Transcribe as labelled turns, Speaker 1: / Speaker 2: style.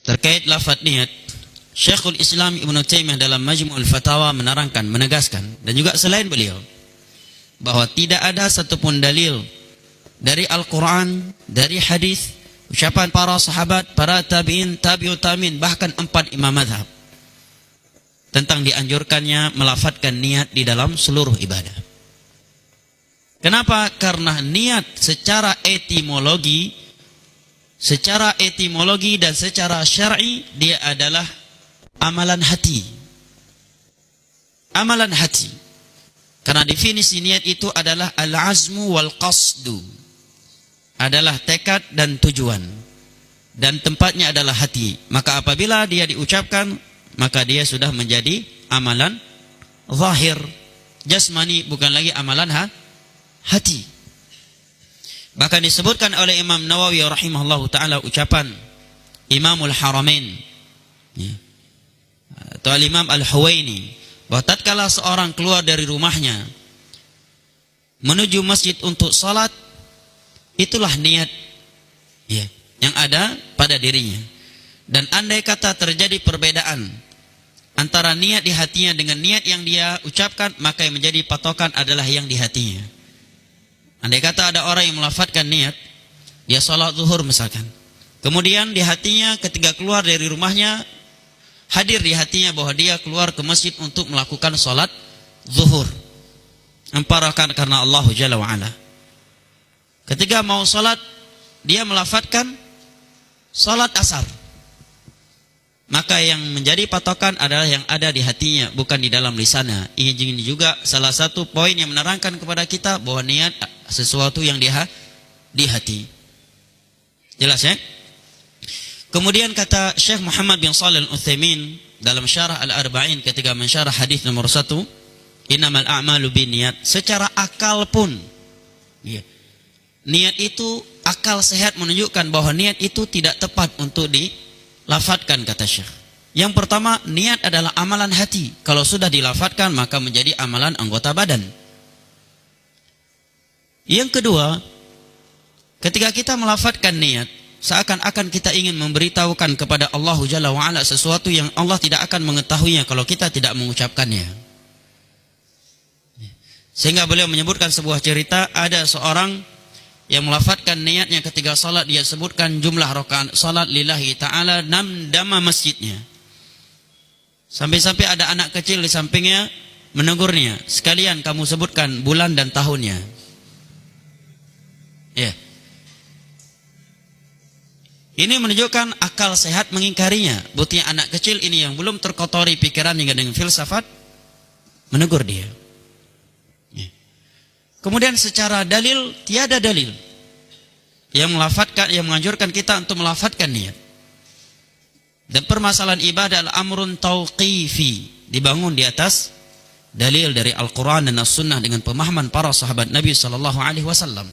Speaker 1: terkait lafaz niat, Syekhul Islam Ibnu Taimiyah dalam Majmu'ul Fatawa menegaskan dan juga selain beliau bahwa tidak ada satupun dalil dari Al-Quran, dari hadis, ucapan para sahabat, para tabi'in, tabi'ut tabi'in, bahkan 4 imam mazhab tentang dianjurkannya melafadzkan niat di dalam seluruh ibadah. Kenapa? Karena niat secara etimologi dan secara syar'i dia adalah amalan hati. Amalan hati. Karena definisi niat itu adalah al-azmu wal qasdu. Adalah tekad dan tujuan. Dan tempatnya adalah hati. Maka apabila dia diucapkan, maka dia sudah menjadi amalan zahir. Jasmani, bukan lagi amalan hati. Bahkan disebutkan oleh Imam Nawawi rahimahullahu ta'ala ucapan Imamul Haramain atau Imam Al-Huwaini, bahwa tatkala seorang keluar dari rumahnya menuju masjid untuk salat, itulah niat yang ada pada dirinya. Dan andai kata terjadi perbedaan antara niat di hatinya dengan niat yang dia ucapkan, maka yang menjadi patokan adalah yang di hatinya. Andai kata ada orang yang melafadzkan niat, dia salat zuhur misalkan, kemudian di hatinya ketika keluar dari rumahnya, hadir di hatinya bahwa dia keluar ke masjid untuk melakukan salat zuhur, 4 rakaat karena Allah Jalla wa'ala. Ketika mau salat, dia melafadzkan salat asar, maka yang menjadi patokan adalah yang ada di hatinya, bukan di dalam lisannya. Ini juga salah satu poin yang menerangkan kepada kita bahwa niat sesuatu yang di hati. Jelas ya? Kemudian kata Syekh Muhammad bin Shalih Al-Utsaimin dalam Syarah Al-Arba'in ketika mensyarah hadis nomor 1, innamal a'malu binniyat, secara akal pun niat itu, akal sehat menunjukkan bahwa niat itu tidak tepat untuk dilafadzkan, kata Syekh. Yang pertama, niat adalah amalan hati. Kalau sudah dilafadzkan maka menjadi amalan anggota badan. Yang kedua, ketika kita melafadzkan niat, seakan-akan kita ingin memberitahukan kepada Allah Jalla wa'ala sesuatu yang Allah tidak akan mengetahuinya kalau kita tidak mengucapkannya. Sehingga beliau menyebutkan sebuah cerita, ada seorang yang melafadzkan niatnya ketika salat, dia sebutkan jumlah rakaat salat lillahi ta'ala, 6 dama masjidnya. Sampai-sampai ada anak kecil di sampingnya menegurnya, sekalian kamu sebutkan bulan dan tahunnya. Ini menunjukkan akal sehat mengingkarinya. Buktinya anak kecil ini yang belum terkotori pikirannya dengan filsafat menegur dia. Kemudian secara dalil, tiada dalil yang menganjurkan kita untuk melafadzkan niat. Dan permasalahan ibadah adalah amrun tauqifi, dibangun di atas dalil dari Al-Quran dan As-Sunnah dengan pemahaman para sahabat Nabi SAW.